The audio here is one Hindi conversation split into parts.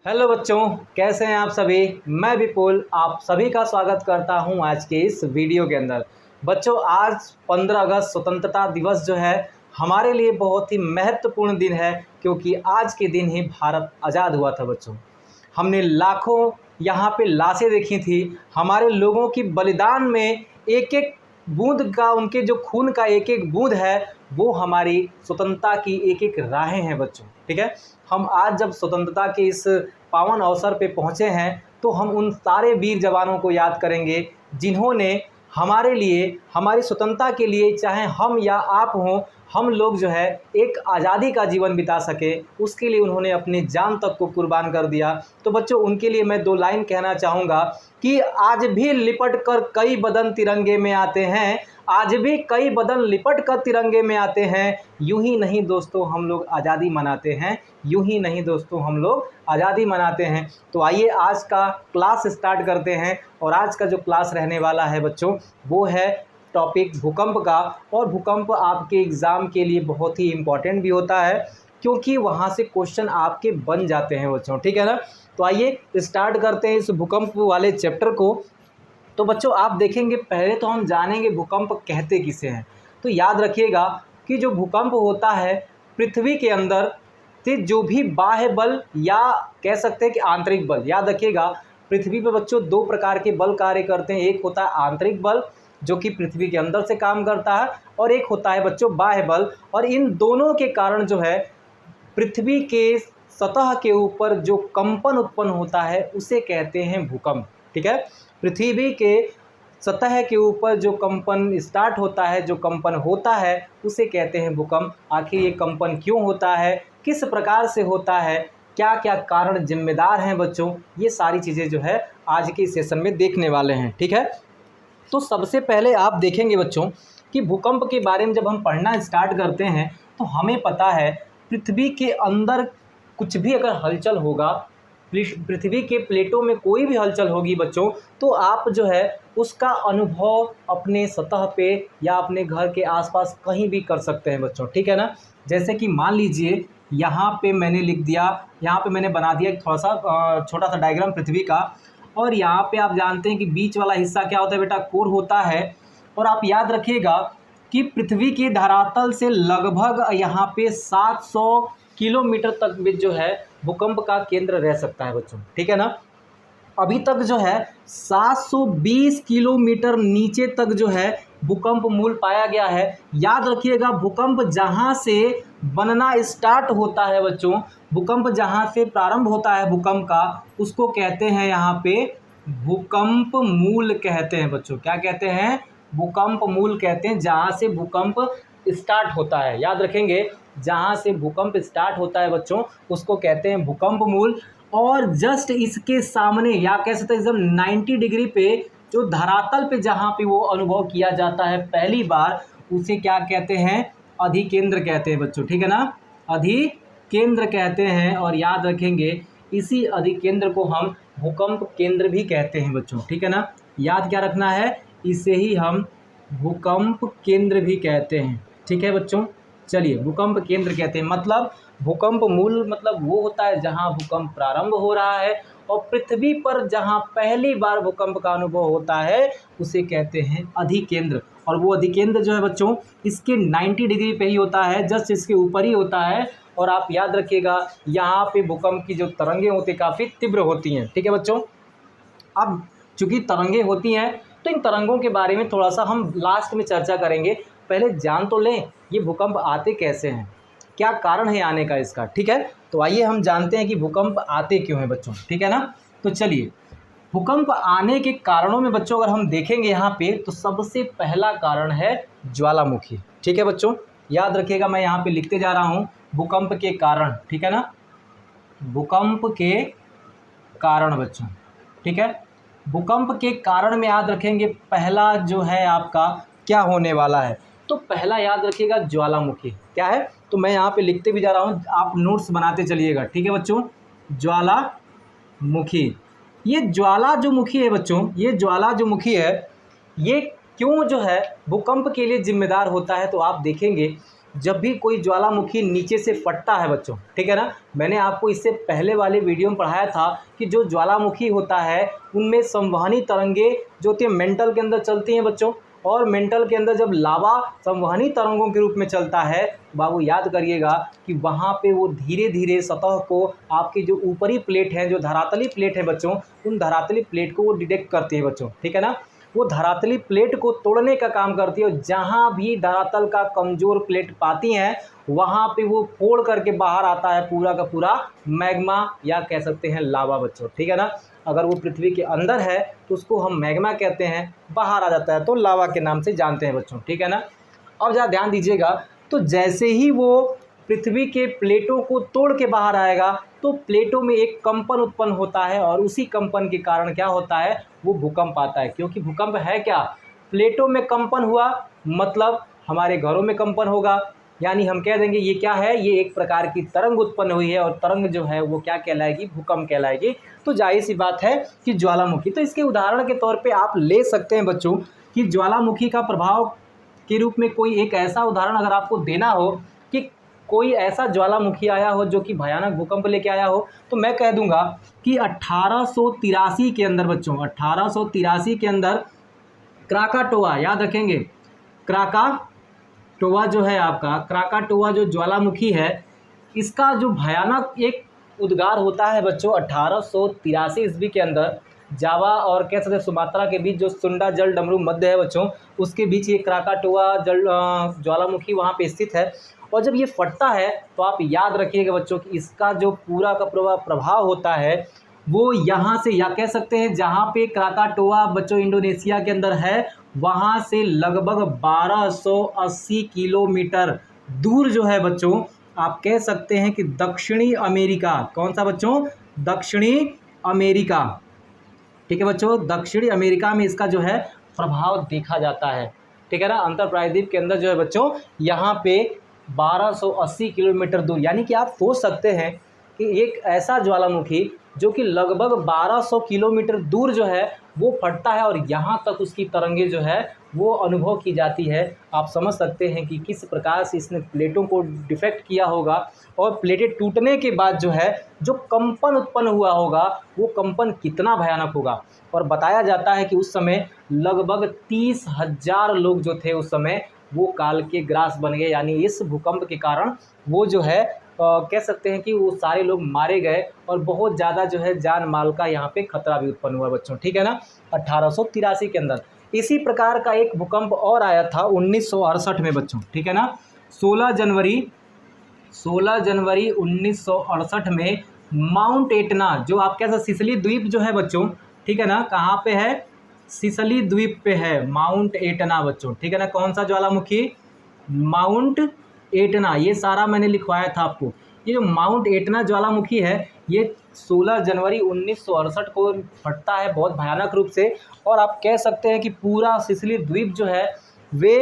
हेलो बच्चों, कैसे हैं आप सभी। मैं विपुल आप सभी का स्वागत करता हूं आज के इस वीडियो के अंदर। बच्चों, आज 15 अगस्त स्वतंत्रता दिवस जो है हमारे लिए बहुत ही महत्वपूर्ण दिन है, क्योंकि आज के दिन ही भारत आज़ाद हुआ था। बच्चों, हमने लाखों यहाँ पे लाशें देखी थी। हमारे लोगों की बलिदान में एक एक बूंद का, उनके जो खून का एक एक बूंद है, वो हमारी स्वतंत्रता की एक एक राहें हैं बच्चों। ठीक है, हम आज जब स्वतंत्रता के इस पावन अवसर पे पहुँचे हैं, तो हम उन सारे वीर जवानों को याद करेंगे जिन्होंने हमारे लिए, हमारी स्वतंत्रता के लिए, चाहे हम या आप हों, हम लोग जो है एक आज़ादी का जीवन बिता सके, उसके लिए उन्होंने अपनी जान तक को कुर्बान कर दिया। तो बच्चों, उनके लिए मैं दो लाइन कहना चाहूँगा कि आज भी लिपट कर कई बदन तिरंगे में आते हैं, आज भी कई बदन लिपट कर तिरंगे में आते हैं। यूं ही नहीं दोस्तों हम लोग आज़ादी मनाते हैं, यूं ही नहीं दोस्तों हम लोग आज़ादी मनाते हैं। तो आइए आज का क्लास स्टार्ट करते हैं। और आज का जो क्लास रहने वाला है बच्चों, वो है टॉपिक भूकंप का। और भूकंप आपके एग्ज़ाम के लिए बहुत ही इम्पॉर्टेंट भी होता है, क्योंकि वहाँ से क्वेश्चन आपके बन जाते हैं बच्चों। ठीक है ना। तो आइए स्टार्ट करते हैं इस भूकंप वाले चैप्टर को। तो बच्चों, आप देखेंगे, पहले तो हम जानेंगे भूकंप कहते किसे हैं। तो याद रखिएगा कि जो भूकंप होता है, पृथ्वी के अंदर से जो भी बाह्य बल या कह सकते हैं कि आंतरिक बल, याद रखिएगा पृथ्वी पर बच्चों दो प्रकार के बल कार्य करते हैं। एक होता है आंतरिक बल, जो कि पृथ्वी के अंदर से काम करता है, और एक होता है बच्चों बाह्य बल। और इन दोनों के कारण जो है पृथ्वी के सतह के ऊपर जो कंपन उत्पन्न होता है, उसे कहते हैं भूकंप। ठीक है, पृथ्वी के सतह के ऊपर जो कंपन स्टार्ट होता है, जो कंपन होता है, उसे कहते हैं भूकंप। आखिर ये कंपन क्यों होता है, किस प्रकार से होता है, क्या क्या कारण जिम्मेदार हैं बच्चों, ये सारी चीज़ें जो है आज के सेशन में देखने वाले हैं। ठीक है, तो सबसे पहले आप देखेंगे बच्चों कि भूकंप के बारे में जब हम पढ़ना स्टार्ट करते हैं, तो हमें पता है पृथ्वी के अंदर कुछ भी अगर हलचल होगा, पृथ्वी के प्लेटों में कोई भी हलचल होगी बच्चों, तो आप जो है उसका अनुभव अपने सतह पे या अपने घर के आसपास कहीं भी कर सकते हैं बच्चों। ठीक है ना। जैसे कि मान लीजिए यहाँ पे मैंने लिख दिया, यहाँ पे मैंने बना दिया एक थोड़ा सा छोटा सा डायग्राम पृथ्वी का। और यहाँ पे आप जानते हैं कि बीच वाला हिस्सा क्या होता है बेटा, कोर होता है। और आप याद रखिएगा कि पृथ्वी के धरातल से लगभग यहाँ पे 700 किलोमीटर तक भी जो है भूकंप का केंद्र रह सकता है बच्चों। ठीक है ना। अभी तक जो है 720 किलोमीटर नीचे तक जो है भूकंप मूल पाया गया है। याद रखिएगा, भूकंप जहाँ से बनना स्टार्ट होता है बच्चों, भूकंप जहाँ से प्रारंभ होता है भूकंप का, उसको कहते हैं यहाँ पे भूकंप मूल कहते हैं बच्चों। क्या कहते हैं? भूकंप मूल कहते हैं, जहाँ से भूकंप स्टार्ट होता है। याद रखेंगे, जहाँ से भूकंप स्टार्ट होता है बच्चों, उसको कहते हैं भूकंप मूल। और जस्ट इसके सामने, या कह सकते हैं एकदम 90 डिग्री पे, जो धरातल पे जहाँ पे वो अनुभव किया जाता है पहली बार, उसे क्या कहते हैं? अधिकेंद्र कहते हैं बच्चों। ठीक है ना, अधिकेंद्र कहते हैं। और याद रखेंगे, इसी अधिकेंद्र को हम भूकंप केंद्र भी कहते हैं बच्चों। ठीक है ना, याद क्या रखना है, इसे ही हम भूकंप केंद्र भी कहते हैं। ठीक है बच्चों, चलिए भूकंप केंद्र कहते हैं, मतलब भूकंप मूल मतलब वो होता है जहां भूकंप प्रारंभ हो रहा है, और पृथ्वी पर जहां पहली बार भूकंप का अनुभव होता है, उसे कहते हैं अधिकेंद्र। और वो अधिकेंद्र जो है बच्चों, इसके 90 डिग्री पे ही होता है, जस्ट इसके ऊपर ही होता है। और आप याद रखिएगा, यहाँ पे भूकंप की जो तरंगें होती काफ़ी तीव्र होती हैं। ठीक है बच्चों, अब चूंकि तरंगें होती हैं, तो इन तरंगों के बारे में थोड़ा सा हम लास्ट में चर्चा करेंगे। पहले जान तो लें ये भूकंप आते कैसे हैं, क्या कारण है आने का इसका। ठीक है, तो आइए हम जानते हैं कि भूकंप आते क्यों हैं बच्चों। ठीक है ना, तो चलिए भूकंप आने के कारणों में बच्चों अगर हम देखेंगे यहाँ पे, तो सबसे पहला कारण है ज्वालामुखी। ठीक है बच्चों, याद रखिएगा, मैं यहाँ पे लिखते जा रहा हूँ भूकंप के कारण। ठीक है ना, भूकंप के कारण बच्चों। ठीक है, भूकंप के कारण में याद रखेंगे पहला जो है आपका क्या होने वाला है, तो पहला याद रखिएगा ज्वालामुखी। क्या है, तो मैं यहाँ पे लिखते भी जा रहा हूँ, आप नोट्स बनाते चलिएगा। ठीक है बच्चों, ज्वालामुखी। ये ज्वाला जो मुखी है बच्चों, ये ज्वाला जो मुखी है, ये क्यों जो है भूकंप के लिए जिम्मेदार होता है, तो आप देखेंगे जब भी कोई ज्वालामुखी नीचे से फटता है बच्चों, ठीक है ना, मैंने आपको इससे पहले वाले वीडियो में पढ़ाया था कि जो ज्वालामुखी होता है उनमें संवहनी तरंगे जो होती है मेंटल के अंदर चलती हैं बच्चों, और मेंटल के अंदर जब लावा संवहनी तरंगों के रूप में चलता है, बाबू याद करिएगा कि वहाँ पे वो धीरे धीरे सतह को, आपकी जो ऊपरी प्लेट है, जो धरातली प्लेट है बच्चों, उन धरातली प्लेट को वो डिटेक्ट करती है बच्चों, ठीक है ना। वो धरातली प्लेट को तोड़ने का काम करती है, और जहाँ भी धरातल का कमज़ोर प्लेट पाती हैं वहाँ पे वो फोड़ करके बाहर आता है पूरा का पूरा मैग्मा, या कह सकते हैं लावा बच्चों, ठीक है ना। अगर वो पृथ्वी के अंदर है तो उसको हम मैग्मा कहते हैं, बाहर आ जाता है तो लावा के नाम से जानते हैं बच्चों, ठीक है ना। अब ज़रा ध्यान दीजिएगा, तो जैसे ही वो पृथ्वी के प्लेटों को तोड़ के बाहर आएगा तो प्लेटों में एक कंपन उत्पन्न होता है, और उसी कंपन के कारण क्या होता है, वो भूकंप आता है। क्योंकि भूकंप है क्या, प्लेटों में कंपन हुआ मतलब हमारे घरों में कंपन होगा, यानी हम कह देंगे ये क्या है, ये एक प्रकार की तरंग उत्पन्न हुई है, और तरंग जो है वो क्या कहलाएगी, भूकंप कहलाएगी। तो जाहिर सी बात है कि ज्वालामुखी, तो इसके उदाहरण के तौर पे आप ले सकते हैं बच्चों कि ज्वालामुखी का प्रभाव के रूप में कोई एक ऐसा उदाहरण अगर आपको देना हो कि कोई ऐसा ज्वालामुखी आया हो जो कि भयानक भूकंप लेके आया हो, तो मैं कह दूंगा कि 1883 के अंदर बच्चों, 1883 के अंदर क्राकाटोआ, याद रखेंगे, क्राकाटोआ जो है आपका, क्राकाटोआ जो ज्वालामुखी है, इसका जो भयानक एक उद्गार होता है बच्चों 1883 ईस्वी के अंदर, जावा और कह सकते हैं सुमात्रा के बीच जो सुंडा जल डमरू मध्य है बच्चों, उसके बीच ये क्राकाटोआ जल ज्वालामुखी वहाँ पे स्थित है। और जब ये फटता है तो आप याद रखिएगा बच्चों कि इसका जो पूरा का पूरा प्रभाव होता है वो यहाँ से, या कह सकते हैं जहाँ पे क्राकाटोआ बच्चों इंडोनेशिया के अंदर है, वहाँ से लगभग 1280 किलोमीटर दूर जो है बच्चों, आप कह सकते हैं कि दक्षिणी अमेरिका, कौन सा बच्चों, दक्षिणी अमेरिका, ठीक है बच्चों, दक्षिणी अमेरिका में इसका जो है प्रभाव देखा जाता है, ठीक है ना। अंतर प्रायद्वीप के अंदर जो है बच्चों यहाँ पे 1280 किलोमीटर दूर, यानी कि आप सोच सकते हैं कि एक ऐसा ज्वालामुखी जो कि लगभग 1200 किलोमीटर दूर जो है वो फटता है, और यहाँ तक उसकी तरंगे जो है वो अनुभव की जाती है। आप समझ सकते हैं कि किस प्रकार से इसने प्लेटों को डिफेक्ट किया होगा, और प्लेटें टूटने के बाद जो है जो कंपन उत्पन्न हुआ होगा वो कंपन कितना भयानक होगा। और बताया जाता है कि उस समय लगभग 30,000 लोग जो थे उस समय वो काल के ग्रास बन गए, यानी इस भूकंप के कारण वो जो है कह सकते हैं कि वो सारे लोग मारे गए, और बहुत ज़्यादा जो है जान माल का यहाँ पे खतरा भी उत्पन्न हुआ बच्चों, ठीक है ना, 1883 के अंदर। इसी प्रकार का एक भूकंप और आया था 1968 में बच्चों, ठीक है ना, 16 जनवरी 1968 में माउंट एटना, जो आप कह सकते सिसिली द्वीप जो है बच्चों, ठीक है ना, कहाँ पे है, सिसिली द्वीप पे है माउंट एटना बच्चों, ठीक है ना। कौन सा ज्वालामुखी, माउंट एटना, ये सारा मैंने लिखवाया था आपको। ये जो माउंट एटना ज्वालामुखी है ये 16 जनवरी 1968 को फटता है बहुत भयानक रूप से, और आप कह सकते हैं कि पूरा सिसिली द्वीप जो है वे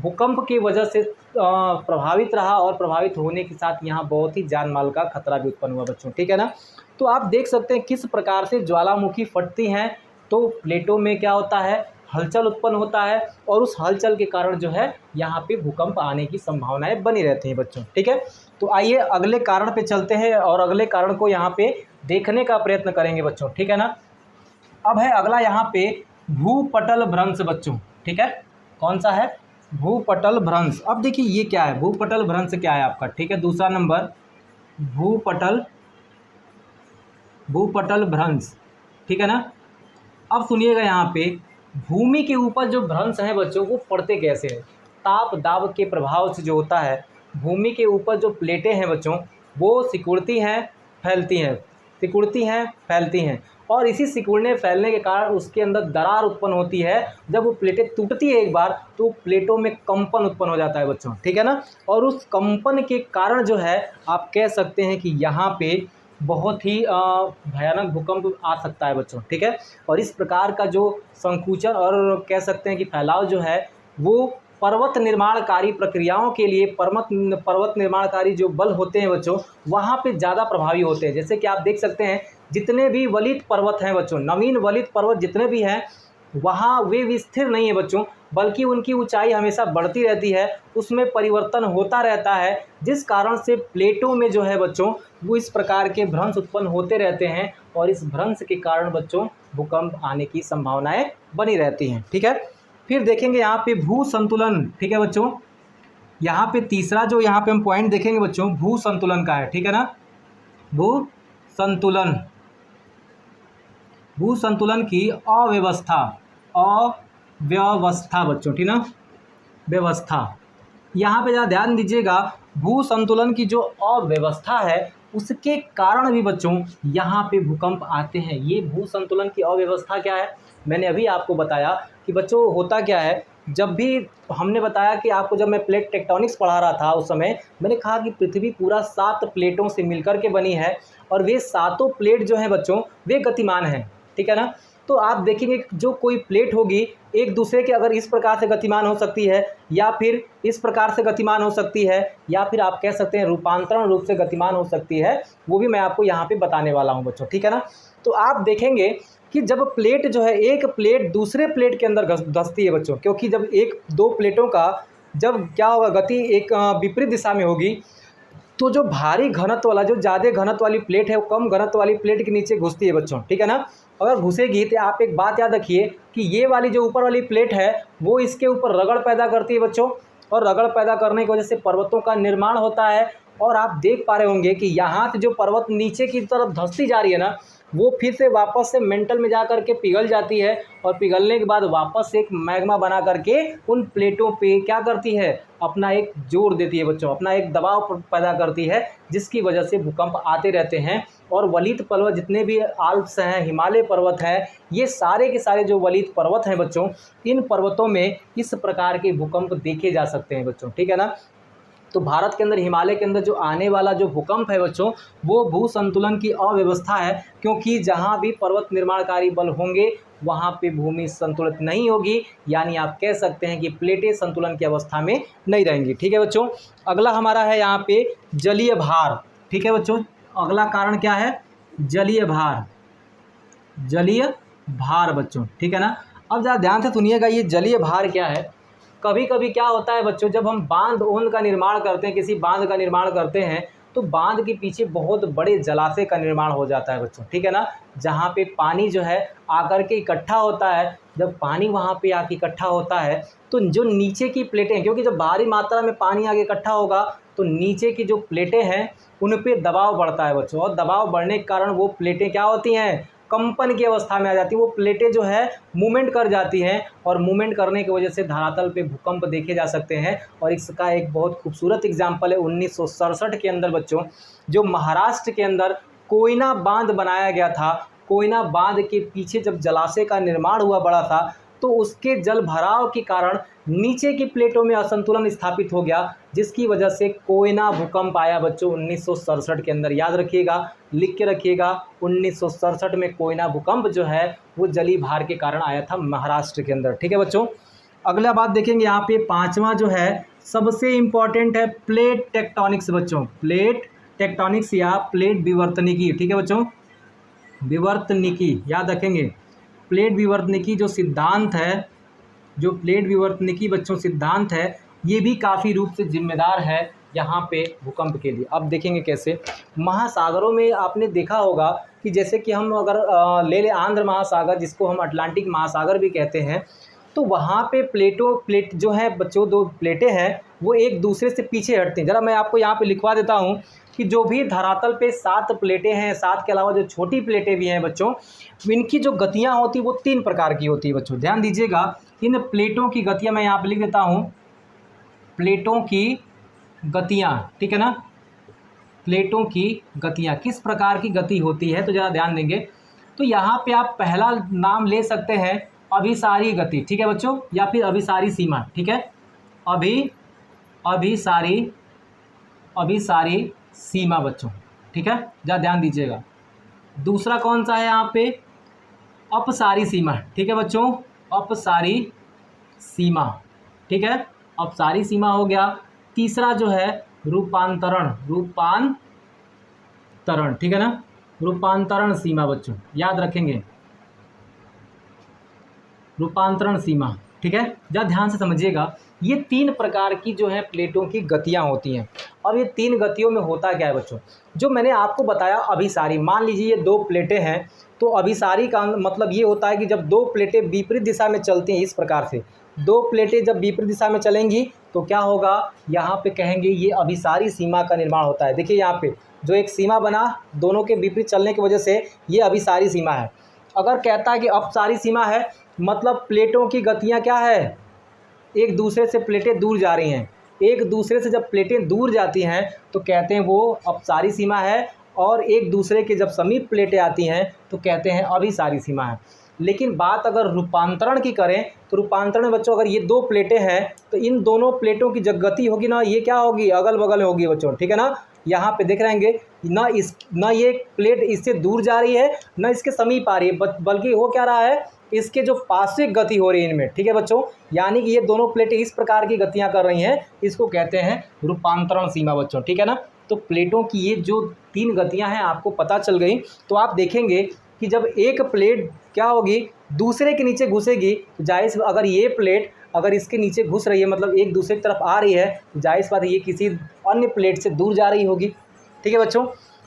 भूकंप की वजह से प्रभावित रहा, और प्रभावित होने के साथ यहाँ बहुत ही जान माल का खतरा भी उत्पन्न हुआ बच्चों, ठीक है ना। तो आप देख सकते हैं किस प्रकार से ज्वालामुखी फटती हैं, तो प्लेटों में क्या होता है, हलचल उत्पन्न होता है, और उस हलचल के कारण जो है यहाँ पे भूकंप आने की संभावनाएं बनी रहती हैं बच्चों, ठीक है। तो आइए अगले कारण पे चलते हैं, और अगले कारण को यहाँ पे देखने का प्रयत्न करेंगे बच्चों, ठीक है ना। अब है अगला यहाँ पे भूपटल भ्रंश बच्चों, ठीक है, कौन सा है, भूपटल भ्रंश। अब देखिए ये क्या है, भूपटल भ्रंश क्या है आपका, ठीक है, दूसरा नंबर भूपटल भ्रंश, ठीक है ना। अब सुनिएगा यहाँ पे, भूमि के ऊपर जो भ्रंश है बच्चों वो पड़ते कैसे हैं, ताप दाब के प्रभाव से जो होता है, भूमि के ऊपर जो प्लेटें हैं बच्चों वो सिकुड़ती हैं फैलती हैं, सिकुड़ती हैं फैलती हैं, और इसी सिकुड़ने फैलने के कारण उसके अंदर दरार उत्पन्न होती है। जब वो प्लेटें टूटती है एक बार तो प्लेटों में कंपन उत्पन्न हो जाता है बच्चों, ठीक है ना, और उस कंपन के कारण जो है आप कह सकते हैं कि यहाँ पे बहुत ही भयानक भूकंप आ सकता है बच्चों, ठीक है। और इस प्रकार का जो संकुचन और कह सकते हैं कि फैलाव जो है वो पर्वत निर्माणकारी प्रक्रियाओं के लिए पर्वत निर्माणकारी जो बल होते हैं बच्चों वहाँ पे ज़्यादा प्रभावी होते हैं। जैसे कि आप देख सकते हैं जितने भी वलित पर्वत हैं बच्चों, नवीन वलित पर्वत जितने भी हैं वहाँ वे भी स्थिर नहीं है बच्चों, बल्कि उनकी ऊंचाई हमेशा बढ़ती रहती है, उसमें परिवर्तन होता रहता है, जिस कारण से प्लेटों में जो है बच्चों वो इस प्रकार के भ्रंश उत्पन्न होते रहते हैं और इस भ्रंश के कारण बच्चों भूकंप आने की संभावनाएं बनी रहती हैं। ठीक है, फिर देखेंगे यहाँ पे भू संतुलन। ठीक है बच्चों, यहाँ पे तीसरा जो यहाँ पे हम पॉइंट देखेंगे बच्चों भू संतुलन का है। ठीक है ना, भू संतुलन, भू संतुलन की अव्यवस्था, अव्यवस्था बच्चों, ठीक ना, व्यवस्था। यहाँ पे ज़रा ध्यान दीजिएगा, भू संतुलन की जो अव्यवस्था है उसके कारण भी बच्चों यहाँ पे भूकंप आते हैं। ये भू संतुलन की अव्यवस्था क्या है, मैंने अभी आपको बताया कि बच्चों होता क्या है, जब भी हमने बताया कि आपको जब मैं प्लेट टेक्टोनिक्स पढ़ा रहा था उस समय मैंने कहा कि पृथ्वी पूरा 7 प्लेटों से मिलकर के बनी है और वे सातों प्लेट जो हैं बच्चों वे गतिमान हैं। ठीक है ना, तो आप देखेंगे जो कोई प्लेट होगी एक दूसरे के अगर इस प्रकार से गतिमान हो सकती है या फिर इस प्रकार से गतिमान हो सकती है या फिर आप कह सकते हैं रूपांतरण रूप से गतिमान हो सकती है, वो भी मैं आपको यहाँ पे बताने वाला हूँ बच्चों। ठीक है ना, तो आप देखेंगे कि जब प्लेट जो है एक प्लेट दूसरे प्लेट के अंदर धंसती है बच्चों, क्योंकि जब एक दो प्लेटों का जब क्या होगा गति एक विपरीत दिशा में होगी तो जो भारी घनत्व वाला जो ज़्यादा घनत्व वाली प्लेट है वो कम घनत्व वाली प्लेट के नीचे घुसती है बच्चों। ठीक है ना, अगर घुसेगी तो आप एक बात याद रखिए कि ये वाली जो ऊपर वाली प्लेट है वो इसके ऊपर रगड़ पैदा करती है बच्चों, और रगड़ पैदा करने की वजह से पर्वतों का निर्माण होता है। और आप देख पा रहे होंगे कि यहाँ से जो पर्वत नीचे की तरफ धंसती जा रही है ना वो फिर से वापस से मेंटल में जा करके पिघल जाती है और पिघलने के बाद वापस से एक मैग्मा बना करके उन प्लेटों पे क्या करती है, अपना एक जोर देती है बच्चों, अपना एक दबाव पैदा करती है, जिसकी वजह से भूकंप आते रहते हैं। और वलित पर्वत जितने भी आल्प्स हैं, हिमालय पर्वत हैं, ये सारे के सारे जो वलित पर्वत हैं बच्चों, इन पर्वतों में इस प्रकार के भूकंप देखे जा सकते हैं बच्चों। ठीक है ना, तो भारत के अंदर हिमालय के अंदर जो आने वाला जो भूकंप है बच्चों वो भू संतुलन की अव्यवस्था है, क्योंकि जहाँ भी पर्वत निर्माणकारी बल होंगे वहाँ पे भूमि संतुलित नहीं होगी, यानी आप कह सकते हैं कि प्लेटें संतुलन की अवस्था में नहीं रहेंगी। ठीक है बच्चों, अगला हमारा है यहाँ पे जलीय भार। ठीक है बच्चों, अगला कारण क्या है, जलीय भार, जलीय भार बच्चों। ठीक है ना, अब ज़रा ध्यान से सुनिएगा ये जलीय भार क्या है। कभी कभी क्या होता है बच्चों, जब हम बांध ओंध का निर्माण करते हैं, किसी बांध का निर्माण करते हैं तो बांध के पीछे बहुत बड़े जलाशय का निर्माण हो जाता है बच्चों। ठीक है ना, जहाँ पे पानी जो है आकर के इकट्ठा होता है। जब पानी वहाँ पे आके इकट्ठा होता है तो जो नीचे की प्लेटें, क्योंकि जब भारी मात्रा में पानी आगे इकट्ठा होगा तो नीचे की जो प्लेटें हैं उन पे दबाव बढ़ता है बच्चों, और दबाव बढ़ने के कारण वो प्लेटें क्या होती हैं, कंपन की अवस्था में आ जाती है। वो प्लेटें जो है मूवमेंट कर जाती हैं और मूवमेंट करने की वजह से धरातल पे भूकंप देखे जा सकते हैं। और इसका एक बहुत खूबसूरत एग्जाम्पल है 1967 के अंदर बच्चों, जो महाराष्ट्र के अंदर कोयना बांध बनाया गया था। कोयना बांध के पीछे जब जलाशय का निर्माण हुआ बड़ा था तो उसके जल भराव के कारण नीचे की प्लेटों में असंतुलन स्थापित हो गया, जिसकी वजह से कोयना भूकंप आया बच्चों 1967 के अंदर। याद रखिएगा, लिख के रखिएगा, 1967 में कोयना भूकंप जो है वो जलीय भार के कारण आया था महाराष्ट्र के अंदर। ठीक है बच्चों, अगला बात देखेंगे यहाँ पे पांचवा जो है सबसे इम्पॉर्टेंट है प्लेट टेक्टोनिक्स बच्चों, प्लेट टेक्टोनिक्स या प्लेट विवर्तनिकी। ठीक है बच्चों, विवर्तनिकी याद रखेंगे। प्लेट विवर्तनिकी जो सिद्धांत है, जो प्लेट विवर्तनिकी बच्चों सिद्धांत है, ये भी काफ़ी रूप से जिम्मेदार है यहाँ पे भूकंप के लिए। अब देखेंगे कैसे। महासागरों में आपने देखा होगा कि जैसे कि हम अगर ले आंध्र महासागर, जिसको हम अटलांटिक महासागर भी कहते हैं, तो वहाँ पे प्लेट जो है बच्चों, दो प्लेटें हैं वो एक दूसरे से पीछे हटती हैं। ज़रा मैं आपको यहाँ पे लिखवा देता हूँ कि जो भी धरातल पे 7 प्लेटें हैं, 7 के अलावा जो छोटी प्लेटें भी हैं बच्चों, इनकी जो गतियाँ होती है वो 3 प्रकार की होती है बच्चों। ध्यान दीजिएगा, इन प्लेटों की गतियाँ मैं यहाँ पे लिख देता हूँ, प्लेटों की गतियाँ। ठीक है ना, प्लेटों की गतियाँ किस प्रकार की गति होती है, तो ज़रा ध्यान देंगे। तो यहाँ पे आप पहला नाम ले सकते हैं अभिसारी गति। ठीक है बच्चों, या फिर अभिसारी सीमा। ठीक है, अभिसारी सीमा बच्चों। ठीक है, ज़रा ध्यान दीजिएगा। दूसरा कौन सा है यहाँ पे, अपसारी सीमा। ठीक है बच्चों, अपसारी सीमा। ठीक है, अपसारी सीमा हो गया। तीसरा जो है रूपांतरण, ठीक है ना, रूपांतरण सीमा बच्चों, याद रखेंगे। रूपांतरण सीमा। ठीक है, जरा ध्यान से समझिएगा। ये 3 प्रकार की जो है प्लेटों की गतियाँ होती हैं। अब ये 3 गतियों में होता क्या है बच्चों, जो मैंने आपको बताया अभिसारी। मान लीजिए ये 2 प्लेटें हैं, तो अभिसारी का मतलब ये होता है कि जब 2 प्लेटें विपरीत दिशा में चलती हैं, इस प्रकार से 2 प्लेटें जब विपरीत दिशा में चलेंगी तो क्या होगा, यहाँ पे कहेंगे ये अभिसारी सीमा का निर्माण होता है। देखिए यहाँ पे जो एक सीमा बना दोनों के विपरीत चलने की वजह से, ये अभिसारी सीमा है। अगर कहता है कि अपसारी सीमा है, मतलब प्लेटों की गतियाँ क्या है, एक दूसरे से प्लेटें दूर जा रही हैं। एक दूसरे से जब प्लेटें दूर जाती हैं तो कहते हैं वो अपसारी सीमा है, और एक दूसरे के जब समीप प्लेटें आती हैं तो कहते हैं अभिसारी सीमा है। लेकिन बात अगर रूपांतरण की करें तो रूपांतरण में बच्चों अगर ये 2 प्लेटें हैं तो इन दोनों प्लेटों की जो गति होगी ना, ये क्या होगी, अगल बगल होगी बच्चों। ठीक है ना, यहाँ पे देख रहेंगे ना ये प्लेट इससे दूर जा रही है ना इसके समीप आ रही है, बल्कि हो क्या रहा है, इसके जो पार्श्विक गति हो रही है इनमें। ठीक है बच्चों, यानी कि ये दोनों प्लेटें इस प्रकार की गतियां कर रही हैं, इसको कहते हैं रूपांतरण सीमा बच्चों। ठीक है ना, तो प्लेटों की ये जो 3 गतियां हैं आपको पता चल गई। तो आप देखेंगे कि जब एक प्लेट क्या होगी, दूसरे के नीचे घुसेगी, तो जाहिर अगर ये प्लेट अगर इसके नीचे घुस रही है, मतलब एक दूसरे की तरफ आ रही है, तो जाहिर बात है ये किसी अन्य प्लेट से दूर जा रही होगी। ठीक है बच्चों,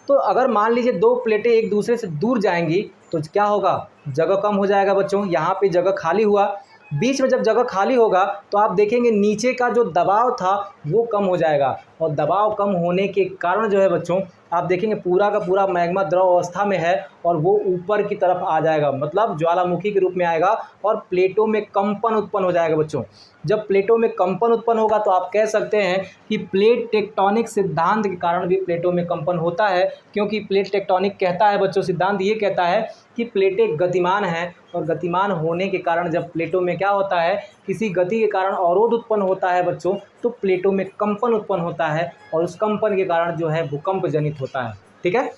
तो अगर मान लीजिए 2 प्लेटें एक दूसरे से दूर जाएंगी तो क्या होगा, जगह कम हो जाएगा बच्चों। यहाँ पे जगह खाली हुआ, बीच में जब जगह खाली होगा तो आप देखेंगे नीचे का जो दबाव था वो कम हो जाएगा, और दबाव कम होने के कारण जो है बच्चों आप देखेंगे पूरा का पूरा मैग्मा द्रव अवस्था में है और वो ऊपर की तरफ आ जाएगा, मतलब ज्वालामुखी के रूप में आएगा और प्लेटों में कंपन उत्पन्न हो जाएगा बच्चों। जब प्लेटों में कंपन उत्पन्न होगा तो आप कह सकते हैं कि प्लेट टेक्टोनिक सिद्धांत के कारण भी प्लेटों में कंपन होता है, क्योंकि प्लेट टेक्टोनिक कहता है बच्चों, सिद्धांत ये कहता है कि प्लेटें गतिमान हैं, और गतिमान होने के कारण जब प्लेटों में क्या होता है, किसी गति के कारण अवरोध उत्पन्न होता है बच्चों, तो प्लेटों में कंपन उत्पन्न होता है और उस कंपन के कारण जो है भूकंप जनित होता है। ठीक है,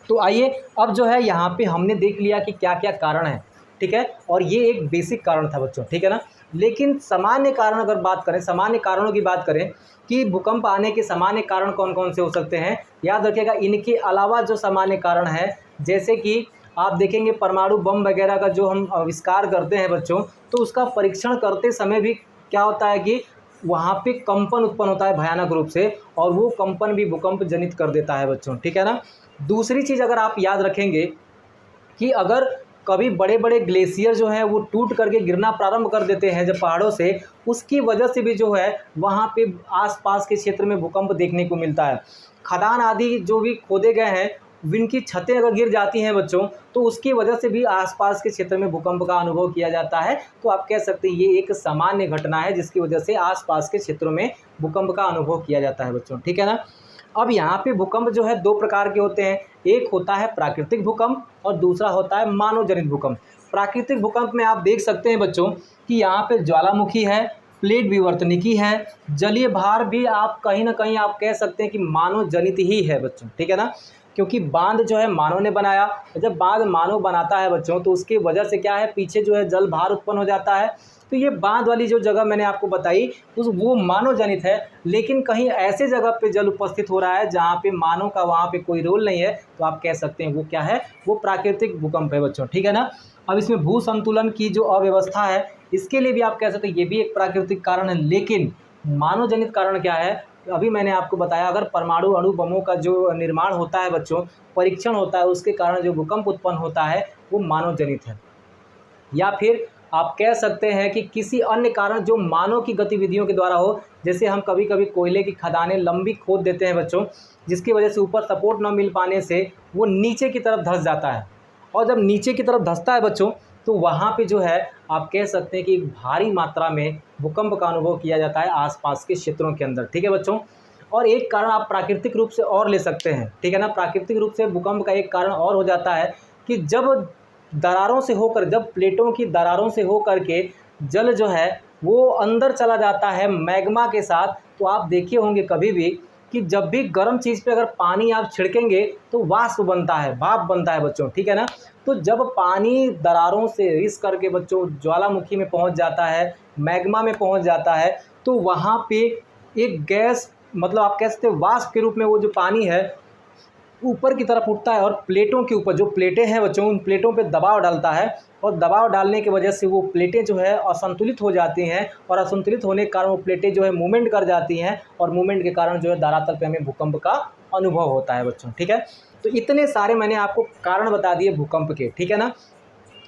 तो आइए अब जो है यहाँ पे हमने देख लिया कि क्या क्या कारण है। ठीक है, और ये एक बेसिक कारण था बच्चों। ठीक है ना, लेकिन सामान्य कारण अगर बात करें, सामान्य कारणों की बात करें कि भूकंप आने के सामान्य कारण कौन कौन से हो सकते हैं, याद रखिएगा इनके अलावा जो सामान्य कारण है, जैसे कि आप देखेंगे परमाणु बम वगैरह का जो हम आविष्कार करते हैं बच्चों, तो उसका परीक्षण करते समय भी क्या होता है कि वहाँ पे कंपन उत्पन्न होता है भयानक रूप से, और वो कंपन भी भूकंप जनित कर देता है बच्चों। ठीक है ना, दूसरी चीज़ अगर आप याद रखेंगे कि अगर कभी बड़े बड़े ग्लेशियर जो है वो टूट करके गिरना प्रारंभ कर देते हैं जब पहाड़ों से, उसकी वजह से भी जो है वहाँ पे आसपास के क्षेत्र में भूकंप देखने को मिलता है। खदान आदि जो भी खोदे गए हैं, जिनकी छतें अगर गिर जाती हैं बच्चों, तो उसकी वजह से भी आसपास के क्षेत्र में भूकंप का अनुभव किया जाता है। तो आप कह सकते हैं ये एक सामान्य घटना है जिसकी वजह से आसपास के क्षेत्रों में भूकंप का अनुभव किया जाता है बच्चों। ठीक है ना, अब यहाँ पे भूकंप जो है 2 प्रकार के होते हैं, एक होता है प्राकृतिक भूकंप और दूसरा होता है मानव जनित भूकंप। प्राकृतिक भूकंप में आप देख सकते हैं बच्चों कि यहाँ पे ज्वालामुखी है, प्लेट विवर्तनिकी है, जलीय भार भी आप कहीं ना कहीं आप कह सकते हैं कि मानव जनित ही है बच्चों। ठीक है ना, क्योंकि बांध जो है मानव ने बनाया, जब बांध मानव बनाता है बच्चों तो उसकी वजह से क्या है, पीछे जो है जल भार उत्पन्न हो जाता है। तो ये बांध वाली जो जगह मैंने आपको बताई वो मानव जनित है, लेकिन कहीं ऐसे जगह पे जल उपस्थित हो रहा है जहाँ पे मानव का वहाँ पे कोई रोल नहीं है, तो आप कह सकते हैं वो क्या है, वो प्राकृतिक भूकंप है बच्चों। ठीक है ना, अब इसमें भू संतुलन की जो अव्यवस्था है, इसके लिए भी आप कह सकते हैं ये भी एक प्राकृतिक कारण है। लेकिन मानव जनित कारण क्या है, अभी मैंने आपको बताया, अगर परमाणु अणु बमों का जो निर्माण होता है बच्चों, परीक्षण होता है, उसके कारण जो भूकंप उत्पन्न होता है वो मानव जनित है। या फिर आप कह सकते हैं कि किसी अन्य कारण जो मानव की गतिविधियों के द्वारा हो, जैसे हम कभी कभी कोयले की खदानें लंबी खोद देते हैं बच्चों, जिसकी वजह से ऊपर सपोर्ट न मिल पाने से वो नीचे की तरफ धंस जाता है, और जब नीचे की तरफ धंसता है बच्चों तो वहाँ पे जो है आप कह सकते हैं कि एक भारी मात्रा में भूकंप का अनुभव किया जाता है आसपास के क्षेत्रों के अंदर। ठीक है बच्चों, और एक कारण आप प्राकृतिक रूप से और ले सकते हैं। ठीक है ना, प्राकृतिक रूप से भूकंप का एक कारण और हो जाता है कि जब दरारों से होकर, जब प्लेटों की दरारों से होकर के जल जो है वो अंदर चला जाता है मैग्मा के साथ, तो आप देखे होंगे कभी भी कि जब भी गर्म चीज़ पे अगर पानी आप छिड़केंगे तो वाष्प बनता है, भाप बनता है बच्चों। ठीक है ना, तो जब पानी दरारों से रिस करके बच्चों ज्वालामुखी में पहुंच जाता है, मैग्मा में पहुंच जाता है, तो वहाँ पे एक गैस, मतलब आप कह सकते हैं वाष्प के रूप में वो जो पानी है ऊपर की तरफ उठता है और प्लेटों के ऊपर जो प्लेटें हैं बच्चों, उन प्लेटों पे दबाव डालता है और दबाव डालने की वजह से वो प्लेटें जो है असंतुलित हो जाती हैं और असंतुलित होने के कारण वो प्लेटें जो है मूवमेंट कर जाती हैं और मूवमेंट के कारण जो है धरातल पे हमें भूकंप का अनुभव होता है बच्चों। ठीक है, तो इतने सारे मैंने आपको कारण बता दिए भूकंप के। ठीक है ना,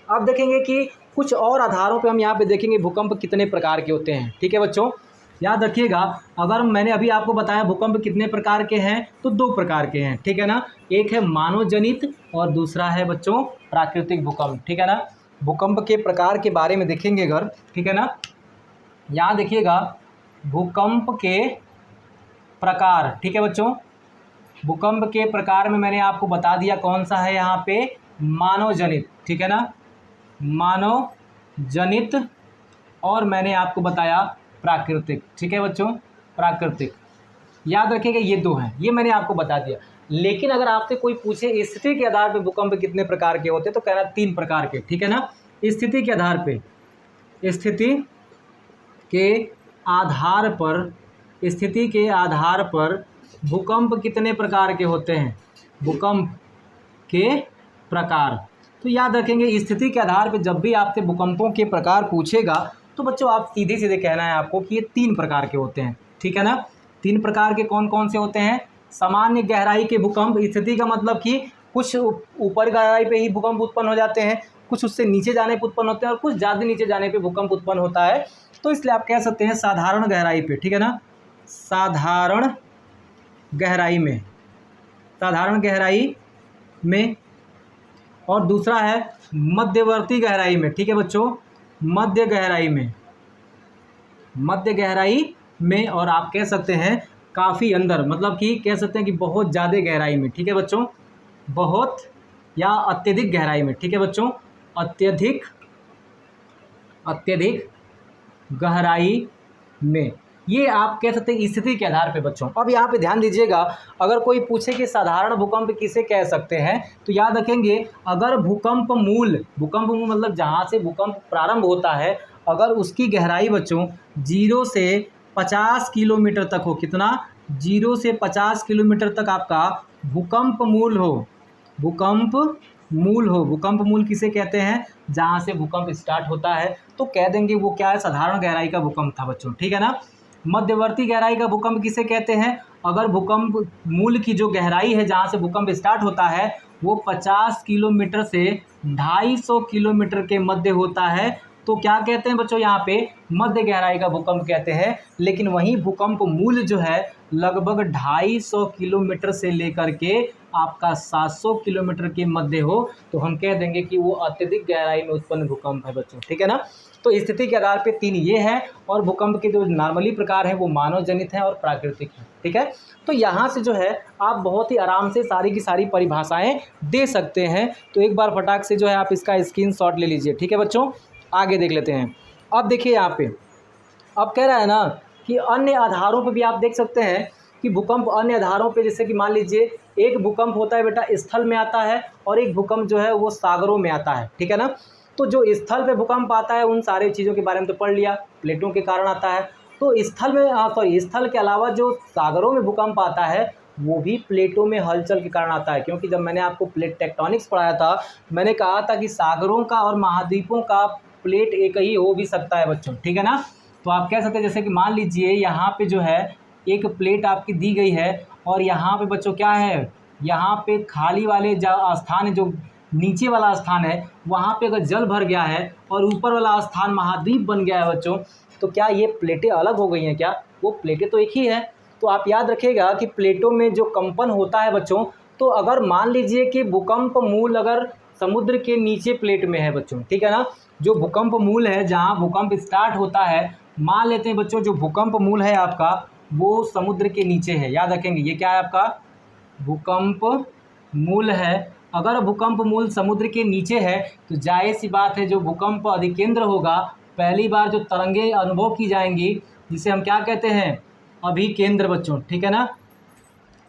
अब देखेंगे कि कुछ और आधारों पे हम यहाँ पे देखेंगे भूकंप कितने प्रकार के होते हैं। ठीक है बच्चों, याद रखिएगा, अगर मैंने अभी आपको बताया भूकंप कितने प्रकार के हैं तो 2 प्रकार के हैं। ठीक है ना, एक है मानव जनित और दूसरा है बच्चों प्राकृतिक भूकंप। ठीक है ना, भूकंप के प्रकार के बारे में देखेंगे अगर, ठीक है ना, यहाँ देखिएगा भूकंप के प्रकार। ठीक है बच्चों, भूकंप के प्रकार में मैंने आपको बता दिया कौन सा है यहाँ पे, मानव जनित। ठीक है ना, मानव जनित, और मैंने आपको बताया प्राकृतिक। ठीक है बच्चों, प्राकृतिक, याद रखिएगा ये 2 हैं, ये मैंने आपको बता दिया। लेकिन अगर आपसे कोई पूछे स्थिति के आधार पे भूकंप कितने प्रकार के होते हैं तो कहना 3 प्रकार के। ठीक है ना, स्थिति के आधार पे, स्थिति के आधार पर, स्थिति के आधार पर भूकंप कितने प्रकार के होते हैं, भूकंप के प्रकार। तो याद रखेंगे स्थिति के आधार पर जब भी आपसे भूकंपों के प्रकार पूछेगा तो बच्चों आप सीधे सीधे कहना है आपको कि ये 3 प्रकार के होते हैं। ठीक है ना, 3 प्रकार के कौन कौन से होते हैं, सामान्य गहराई के भूकंप, स्थिति का मतलब कि कुछ ऊपर गहराई पे ही भूकंप उत्पन्न हो जाते हैं, कुछ उससे नीचे जाने पे उत्पन्न होते हैं और कुछ ज़्यादा नीचे जाने पे भूकंप उत्पन्न होता है। तो इसलिए आप कह सकते हैं साधारण गहराई पे। ठीक है ना, साधारण गहराई में, साधारण गहराई में, और दूसरा है मध्यवर्ती गहराई में। ठीक है बच्चों, मध्य गहराई में, मध्य गहराई में, और आप कह सकते हैं काफ़ी अंदर, मतलब कि कह सकते हैं कि बहुत ज़्यादा गहराई में। ठीक है बच्चों, बहुत या अत्यधिक गहराई में। ठीक है बच्चों, अत्यधिक, अत्यधिक गहराई में, ये आप कह सकते हैं स्थिति के आधार पे बच्चों। अब यहाँ पे ध्यान दीजिएगा, अगर कोई पूछे कि साधारण भूकंप किसे कह सकते हैं तो याद रखेंगे अगर भूकंप मूल मतलब जहाँ से भूकंप प्रारंभ होता है, अगर उसकी गहराई बच्चों 0 से 50 किलोमीटर तक हो, कितना, 0 से 50 किलोमीटर तक आपका भूकंप मूल हो, भूकंप मूल हो। भूकंप मूल किसे कहते हैं, जहाँ से भूकंप स्टार्ट होता है, तो कह देंगे वो क्या है, साधारण गहराई का भूकंप था बच्चों। ठीक है ना, मध्यवर्ती गहराई का भूकंप किसे कहते हैं, अगर भूकंप मूल की जो गहराई है जहाँ से भूकंप स्टार्ट होता है वो 50 किलोमीटर से 250 किलोमीटर के मध्य होता है, तो क्या कहते हैं बच्चों, यहाँ पे मध्य गहराई का भूकंप कहते हैं। लेकिन वहीं भूकंप मूल जो है लगभग 250 किलोमीटर से लेकर के आपका 700 किलोमीटर के मध्य हो, तो हम कह देंगे कि वो अत्यधिक गहराई में उत्पन्न भूकंप है बच्चों। ठीक है ना, तो स्थिति के आधार पे 3 ये हैं, और भूकंप के जो नॉर्मली प्रकार हैं वो मानव जनित हैं और प्राकृतिक हैं। ठीक है, तो यहाँ से जो है आप बहुत ही आराम से सारी की सारी परिभाषाएं दे सकते हैं। तो एक बार फटाक से जो है आप इसका स्क्रीनशॉट ले लीजिए। ठीक है बच्चों, आगे देख लेते हैं। अब देखिए यहाँ पे अब कह रहा है ना कि अन्य आधारों पे भी आप देख सकते हैं कि भूकंप अन्य आधारों पे, जैसे कि मान लीजिए एक भूकंप होता है बेटा स्थल में आता है और एक भूकंप जो है वो सागरों में आता है। ठीक है ना, तो जो स्थल पे भूकंप आता है उन सारे चीज़ों के बारे में तो पढ़ लिया, प्लेटों के कारण आता है। तो स्थल में स्थल के अलावा जो सागरों में भूकंप आता है वो भी प्लेटों में हलचल के कारण आता है, क्योंकि जब मैंने आपको प्लेट टेक्टोनिक्स पढ़ाया था मैंने कहा था कि सागरों का और महाद्वीपों का प्लेट एक ही हो भी सकता है बच्चों। ठीक है ना, तो आप कह सकते हैं जैसे कि मान लीजिए यहाँ पे जो है एक प्लेट आपकी दी गई है और यहाँ पे बच्चों क्या है, यहाँ पे खाली वाले जो स्थान है, जो नीचे वाला स्थान है वहाँ पे अगर जल भर गया है और ऊपर वाला स्थान महाद्वीप बन गया है बच्चों, तो क्या ये प्लेटें अलग हो गई हैं क्या, वो प्लेटें तो एक ही है। तो आप याद रखिएगा कि प्लेटों में जो कंपन होता है बच्चों, तो अगर मान लीजिए कि भूकंप मूल अगर समुद्र के नीचे प्लेट में है बच्चों, ठीक है ना, जो भूकंप मूल है जहाँ भूकंप स्टार्ट होता है, मान लेते हैं बच्चों जो भूकंप मूल है आपका वो समुद्र के नीचे है। याद रखेंगे ये क्या है आपका भूकंप मूल है। अगर भूकंप मूल समुद्र के नीचे है तो जाहिर सी बात है जो भूकंप अधिकेंद्र होगा, पहली बार जो तरंगें अनुभव की जाएंगी जिसे हम क्या कहते हैं अभिकेंद्र बच्चों, ठीक है ना,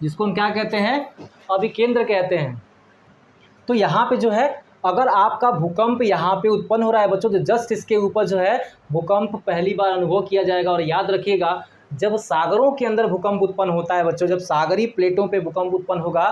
जिसको हम क्या कहते हैं अभिकेंद्र कहते हैं। तो यहाँ पे जो है अगर आपका भूकंप यहाँ पे उत्पन्न हो रहा है बच्चों, तो जस्ट इसके ऊपर जो है भूकंप पहली बार अनुभव किया जाएगा। और याद रखिएगा जब सागरों के अंदर भूकंप उत्पन्न होता है बच्चों, जब सागरी प्लेटों पे भूकंप उत्पन्न होगा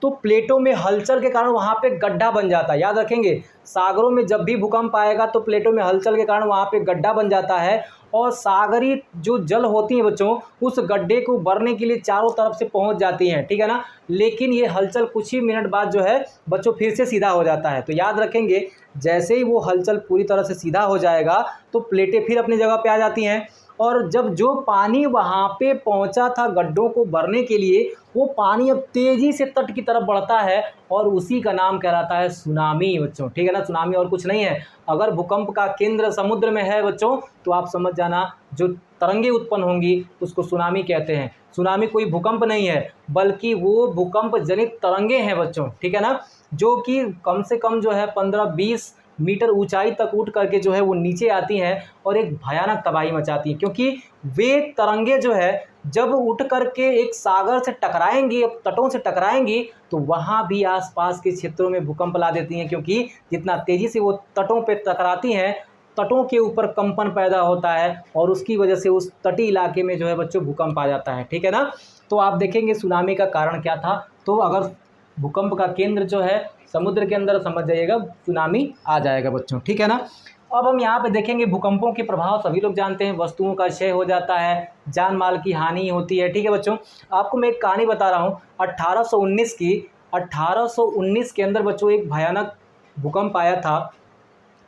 तो प्लेटों में हलचल के कारण वहाँ पे गड्ढा बन जाता है। याद रखेंगे, सागरों में जब भी भूकंप आएगा तो प्लेटों में हलचल के कारण वहाँ पे गड्ढा बन जाता है और सागरी जो जल होती है बच्चों, उस गड्ढे को भरने के लिए चारों तरफ से पहुँच जाती हैं, ठीक है ना। लेकिन ये हलचल कुछ ही मिनट बाद जो है बच्चों फिर से सीधा हो जाता है। तो याद रखेंगे, जैसे ही वो हलचल पूरी तरह से सीधा हो जाएगा तो प्लेटें फिर अपनी जगह पे आ जाती हैं। और जब जो पानी वहाँ पे पहुँचा था गड्ढों को भरने के लिए, वो पानी अब तेज़ी से तट की तरफ बढ़ता है और उसी का नाम कहलाता है सुनामी बच्चों, ठीक है ना। सुनामी और कुछ नहीं है। अगर भूकंप का केंद्र समुद्र में है बच्चों तो आप समझ जाना, जो तरंगे उत्पन्न होंगी उसको सुनामी कहते हैं। सुनामी कोई भूकंप नहीं है, बल्कि वो भूकंप जनित तरंगे हैं बच्चों, ठीक है ना, जो कि कम से कम जो है 15-20 मीटर ऊंचाई तक उठ करके जो है वो नीचे आती हैं और एक भयानक तबाही मचाती हैं। क्योंकि वे तरंगे जो है जब उठ करके एक सागर से टकराएंगी, तटों से टकराएंगी, तो वहाँ भी आसपास के क्षेत्रों में भूकंप ला देती हैं। क्योंकि जितना तेज़ी से वो तटों पे टकराती हैं, तटों के ऊपर कंपन पैदा होता है और उसकी वजह से उस तटीय इलाके में जो है बच्चों भूकंप आ जाता है, ठीक है ना। तो आप देखेंगे सुनामी का कारण क्या था। तो अगर भूकंप का केंद्र जो है समुद्र के अंदर, समझ जाइएगा सुनामी आ जाएगा बच्चों, ठीक है ना। अब हम यहाँ पे देखेंगे भूकंपों के प्रभाव सभी लोग जानते हैं, वस्तुओं का क्षय हो जाता है, जान माल की हानि होती है, ठीक है बच्चों। आपको मैं एक कहानी बता रहा हूँ 1819 की। 1819 के अंदर बच्चों एक भयानक भूकंप आया था,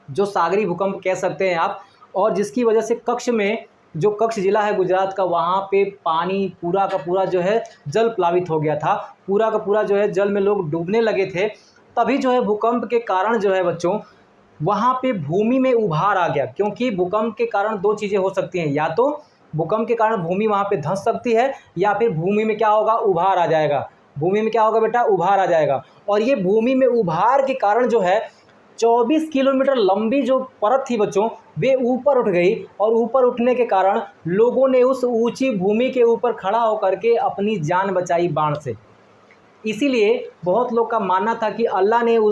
जो सागरी भूकंप कह सकते हैं आप, और जिसकी वजह से कच्छ में, जो कच्छ ज़िला है गुजरात का, वहाँ पे पानी पूरा का पूरा जो है जल प्लावित हो गया था। पूरा का पूरा जो है जल में लोग डूबने लगे थे। तभी जो है भूकंप के कारण जो है बच्चों वहाँ पे भूमि में उभार आ गया। क्योंकि भूकंप के कारण दो चीज़ें हो सकती हैं, या तो भूकंप के कारण भूमि वहाँ पे धंस सकती है, या फिर भूमि में क्या होगा, उभार आ जाएगा। भूमि में क्या होगा बेटा, उभार आ जाएगा। और ये भूमि में उभार के कारण जो है 24 किलोमीटर लंबी जो परत थी बच्चों, वे ऊपर उठ गई। और ऊपर उठने के कारण लोगों ने उस ऊंची भूमि के ऊपर खड़ा होकर के अपनी जान बचाई बाढ़ से। इसीलिए बहुत लोग का मानना था कि अल्लाह ने वो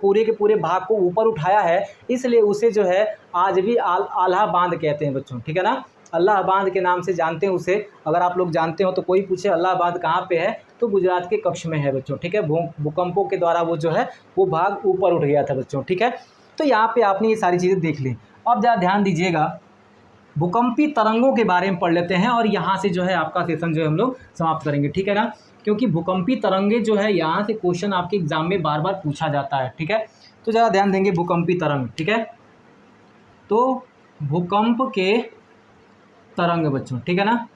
पूरे के पूरे भाग को ऊपर उठाया है, इसलिए उसे जो है आज भी आल्हा बांध कहते हैं बच्चों, ठीक है ना। अल्लाह बांध के नाम से जानते हैं उसे। अगर आप लोग जानते हो तो कोई पूछे अल्लाह बांध कहाँ पे है, तो गुजरात के कच्छ में है बच्चों, ठीक है। भूकंपों के द्वारा वो जो है वो भाग ऊपर उठ गया था बच्चों, ठीक है। तो यहाँ पे आपने ये सारी चीज़ें देख ली। अब ज़रा ध्यान दीजिएगा, भूकंपी तरंगों के बारे में पढ़ लेते हैं और यहाँ से जो है आपका सेशन जो है हम लोग समाप्त करेंगे, ठीक है ना। क्योंकि भूकंपी तरंगे जो है यहाँ से क्वेश्चन आपके एग्जाम में बार बार पूछा जाता है, ठीक है। तो ज़रा ध्यान देंगे भूकंपी तरंग, ठीक है। तो भूकंप के तरंग बच्चों, ठीक है ना,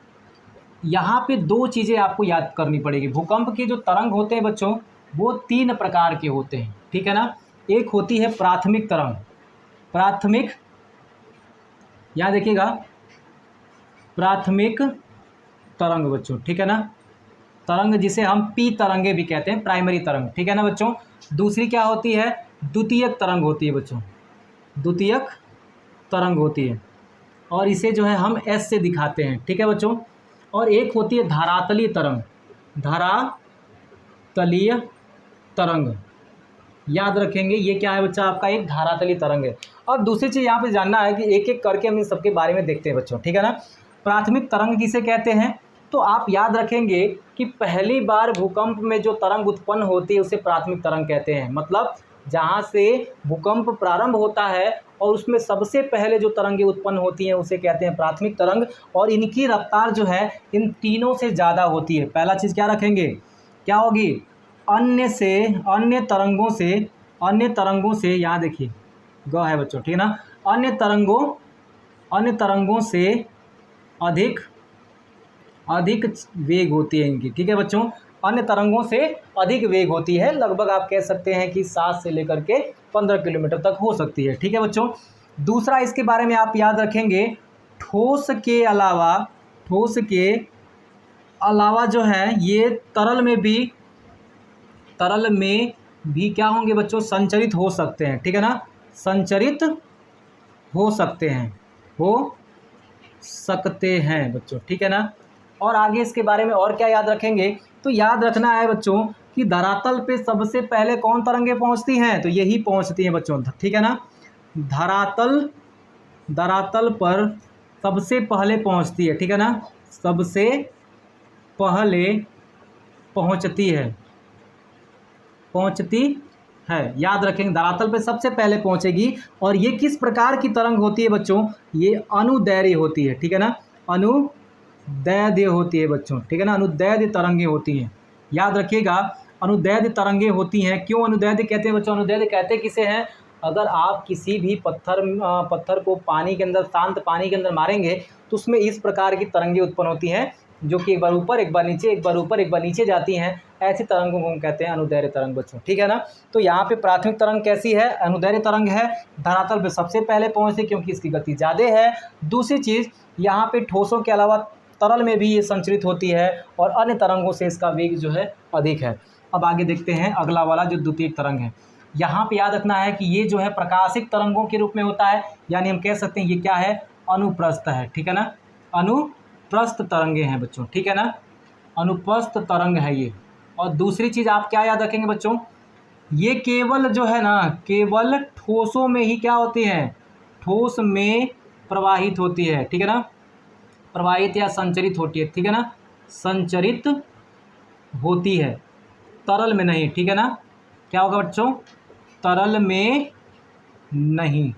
यहाँ पे दो चीज़ें आपको याद करनी पड़ेगी। भूकंप के जो तरंग होते हैं बच्चों वो 3 प्रकार के होते हैं, ठीक है ना। एक होती है प्राथमिक तरंग, प्राथमिक, यहाँ देखिएगा, प्राथमिक तरंग बच्चों, ठीक है ना। तरंग जिसे हम पी तरंगे भी कहते हैं, प्राइमरी तरंग, ठीक है ना बच्चों। दूसरी क्या होती है, द्वितीयक तरंग होती है बच्चों, द्वितीयक तरंग होती है, और इसे जो है हम एस से दिखाते हैं, ठीक है बच्चों। और एक होती है धरातलीय तरंग, धरातलीय तरंग, याद रखेंगे ये क्या है बच्चा, आपका एक धरातलीय तरंग है। अब दूसरी चीज़ यहाँ पे जानना है कि एक एक करके हम इन सबके बारे में देखते हैं बच्चों, ठीक है ना। प्राथमिक तरंग किसे कहते हैं, तो आप याद रखेंगे कि पहली बार भूकंप में जो तरंग उत्पन्न होती है उसे प्राथमिक तरंग कहते हैं। मतलब जहाँ से भूकंप प्रारंभ होता है और उसमें सबसे पहले जो तरंगें उत्पन्न होती हैं उसे कहते हैं प्राथमिक तरंग। और इनकी रफ्तार जो है इन तीनों से ज़्यादा होती है। पहला चीज़ क्या रखेंगे, क्या होगी, अन्य तरंगों से, यहाँ देखिए ग है बच्चों, ठीक है ना, अन्य तरंगों से अधिक वेग होती है इनकी, ठीक है बच्चों। अन्य तरंगों से अधिक वेग होती है, लगभग आप कह सकते हैं कि 7 से लेकर के 15 किलोमीटर तक हो सकती है, ठीक है बच्चों। दूसरा इसके बारे में आप याद रखेंगे, ठोस के अलावा जो है ये तरल में भी क्या होंगे बच्चों, संचरित हो सकते हैं, ठीक है ना, संचरित हो सकते हैं बच्चों, ठीक है ना। और आगे इसके बारे में और क्या याद रखेंगे, तो याद रखना है बच्चों कि धरातल पे सबसे पहले कौन तरंगें पहुंचती हैं, तो यही पहुंचती हैं बच्चों, ठीक है ना। धरातल पर सबसे पहले पहुंचती है, ठीक है ना, सबसे पहले पहुंचती है, पहुंचती है। याद रखेंगे, धरातल पे सबसे पहले पहुंचेगी। और ये किस प्रकार की तरंग होती है बच्चों? ये अनुदैर्घ्य होती है, ठीक है ना, अनुदैर्घ्य होती है बच्चों, ठीक है ना, अनुदैर्घ्य तरंगे होती हैं। याद रखिएगा, अनुदैर्घ्य तरंगे होती हैं। क्यों अनुदैर्घ्य कहते हैं बच्चों? अनुदैर्घ्य कहते किसे हैं? अगर आप किसी भी पत्थर को पानी के अंदर, शांत पानी के अंदर मारेंगे तो उसमें इस प्रकार की तरंगे उत्पन्न होती हैं, जो कि एक बार ऊपर एक बार नीचे, एक बार ऊपर एक बार नीचे जाती हैं। ऐसी तरंगों को हम कहते हैं अनुदैर्घ्य तरंग बच्चों, ठीक है ना। तो यहाँ पे प्राथमिक तरंग कैसी है? अनुदैर्घ्य तरंग है। धरातल पे सबसे पहले पहुँचती क्योंकि इसकी गति ज़्यादा है। दूसरी चीज़, यहाँ पे ठोसों के अलावा तरल में भी ये संचरित होती है और अन्य तरंगों से इसका वेग जो है अधिक है। अब आगे देखते हैं अगला वाला जो द्वितीयक तरंग है। यहाँ पे याद रखना है कि ये जो है प्रकाशिक तरंगों के रूप में होता है, यानी हम कह सकते हैं ये क्या है? अनुप्रस्थ है, ठीक है ना, अनुप्रस्थ तरंगे हैं बच्चों, ठीक है ना, अनुप्रस्थ तरंग है ये। और दूसरी चीज़ आप क्या याद रखेंगे बच्चों? ये केवल जो है ना, केवल ठोसों में ही क्या होती है? ठोस में प्रवाहित होती है, ठीक है ना, प्रवाहित या संचरित होती है, ठीक है ना, संचरित होती है, तरल में नहीं, ठीक है ना। क्या होगा बच्चों? तरल में नहीं,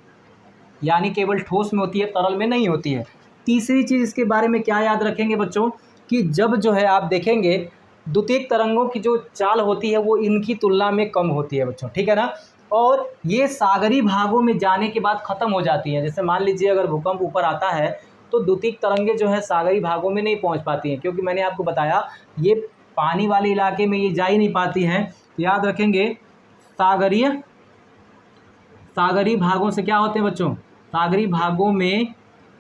यानी केवल ठोस में होती है, तरल में नहीं होती है। तीसरी चीज़ इसके बारे में क्या याद रखेंगे बच्चों? कि जब जो है आप देखेंगे द्वितीयक तरंगों की जो चाल होती है वो इनकी तुलना में कम होती है बच्चों, ठीक है ना, और ये सागरी भागों में जाने के बाद ख़त्म हो जाती हैं। जैसे मान लीजिए अगर भूकंप ऊपर आता है तो द्वितीयक तरंगे जो है सागरी भागों में नहीं पहुंच पाती हैं, क्योंकि मैंने आपको बताया ये पानी वाले इलाके में ये जा ही नहीं पाती हैं। तो याद रखेंगे, सागरी भागों से क्या होते हैं बच्चों? सागरी भागों में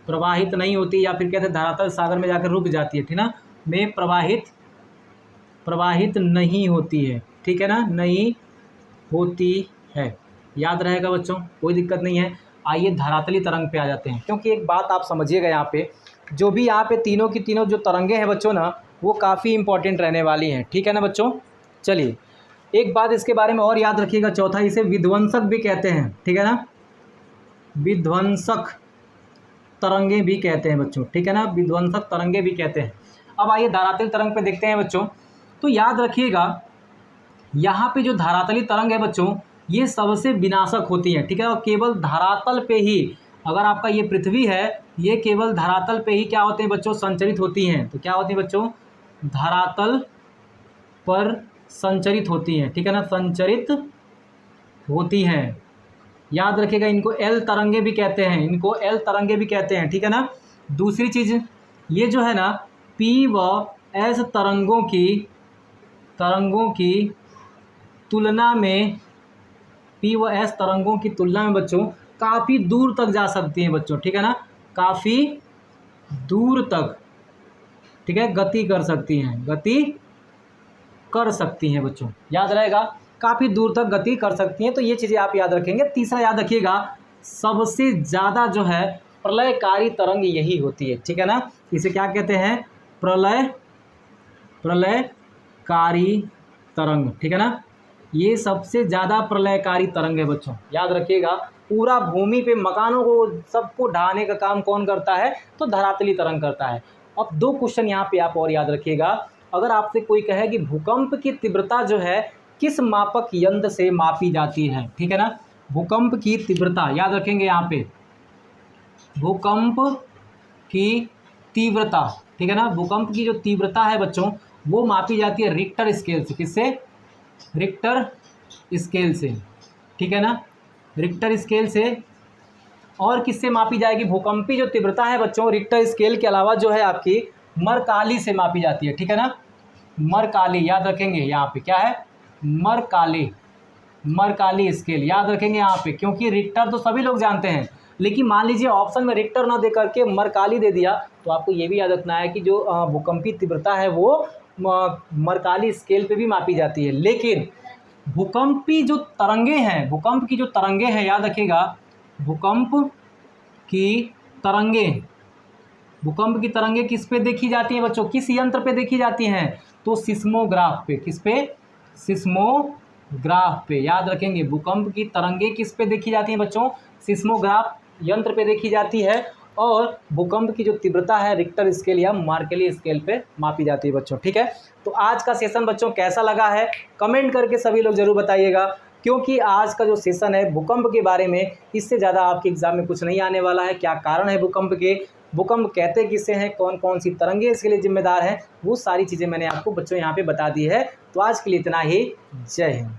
प्रवाहित नहीं होती, या फिर कहते हैं धरातल सागर में जाकर रुक जाती है, ठीक ना, में प्रवाहित नहीं होती है, ठीक है ना, नहीं होती है। याद रहेगा बच्चों, कोई दिक्कत नहीं है। आइए धरातली तरंग पे आ जाते हैं, क्योंकि एक बात आप समझिएगा, यहाँ पे जो भी यहाँ पे तीनों की तीनों जो तरंगे हैं बच्चों ना, वो काफ़ी इंपॉर्टेंट रहने वाली हैं, ठीक है ना बच्चों। चलिए एक बात इसके बारे में और याद रखिएगा, चौथा, इसे विध्वंसक भी कहते हैं, ठीक है ना, विध्वंसक तरंगे भी कहते हैं बच्चों, ठीक है ना, विध्वंसक तरंगे भी कहते हैं। अब आइए धरातली तरंग पे देखते हैं बच्चों। तो याद रखिएगा, यहाँ पे जो धरातली तरंग है बच्चों, ये सबसे विनाशक होती है, ठीक है, और केवल धरातल पे ही, अगर आपका ये पृथ्वी है, ये केवल धरातल पे ही क्या होते हैं बच्चों? संचरित होती हैं। तो क्या होती है बच्चों? धरातल पर संचरित होती हैं, ठीक है ना, संचरित होती हैं। याद रखिएगा, इनको एल तरंगे भी कहते हैं, इनको एल तरंगे भी कहते हैं, ठीक है ना। दूसरी चीज़, ये जो है ना पी व एस तरंगों की तुलना में, पी व एस तरंगों की तुलना में बच्चों काफ़ी दूर तक जा सकती हैं बच्चों, ठीक है ना, काफ़ी दूर तक, ठीक है, गति कर सकती हैं बच्चों। याद रहेगा, काफ़ी दूर तक गति कर सकती हैं। तो ये चीज़ें आप याद रखेंगे। तीसरा याद रखिएगा, सबसे ज़्यादा जो है प्रलयकारी तरंग यही होती है, ठीक है ना, इसे क्या कहते हैं? प्रलयकारी तरंग, ठीक है ना, ये सबसे ज़्यादा प्रलयकारी तरंग है बच्चों। याद रखिएगा, पूरा भूमि पे मकानों को सबको ढहाने का काम कौन करता है? तो धरातली तरंग करता है। अब दो क्वेश्चन यहाँ पे आप और याद रखिएगा। अगर आपसे कोई कहे कि भूकंप की तीव्रता जो है किस मापक यंत्र से मापी जाती है, ठीक है ना, भूकंप की तीव्रता याद रखेंगे यहाँ पे, भूकंप की तीव्रता, ठीक है ना, भूकंप की जो तीव्रता है बच्चों वो मापी जाती है रिक्टर स्केल से। किससे? रिक्टर स्केल से, ठीक है ना, रिक्टर स्केल से। और किससे मापी जाएगी? भूकंपी जो तीव्रता है बच्चों रिक्टर स्केल के अलावा जो है आपकी मरकाली से मापी जाती है, ठीक है ना, मरकाली। याद रखेंगे यहाँ पे क्या है? मरकाली स्केल याद रखेंगे यहाँ पे, क्योंकि रिक्टर तो सभी लोग जानते हैं, लेकिन मान लीजिए ऑप्शन में रिक्टर ना दे करके मरकाली दे दिया, तो आपको ये भी याद रखना है कि जो भूकंपी तीव्रता है वो मरकाली स्केल पे भी मापी जाती है। लेकिन भूकंप की जो तरंगे हैं याद रखिएगा, भूकंप की तरंगे किस पे देखी जाती हैं बच्चों? किस यंत्र पे देखी जाती हैं? तो सिस्मोग्राफ पे। किस पे? सिस्मोग्राफ पे। याद रखेंगे, भूकंप की तरंगे किस पे देखी जाती हैं बच्चों? सिस्मोग्राफ यंत्र पे देखी जाती है। और भूकंप की जो तीव्रता है रिक्टर स्केल या मार्केली स्केल पे मापी जाती है बच्चों। ठीक है, तो आज का सेशन बच्चों कैसा लगा है कमेंट करके सभी लोग ज़रूर बताइएगा, क्योंकि आज का जो सेशन है भूकंप के बारे में, इससे ज़्यादा आपके एग्जाम में कुछ नहीं आने वाला है। क्या कारण है भूकंप के, भूकंप कहते किसे हैं, कौन कौन सी तरंगे इसके लिए जिम्मेदार हैं, वो सारी चीज़ें मैंने आपको बच्चों यहाँ पे बता दी है। तो आज के लिए इतना ही। जय हिंद।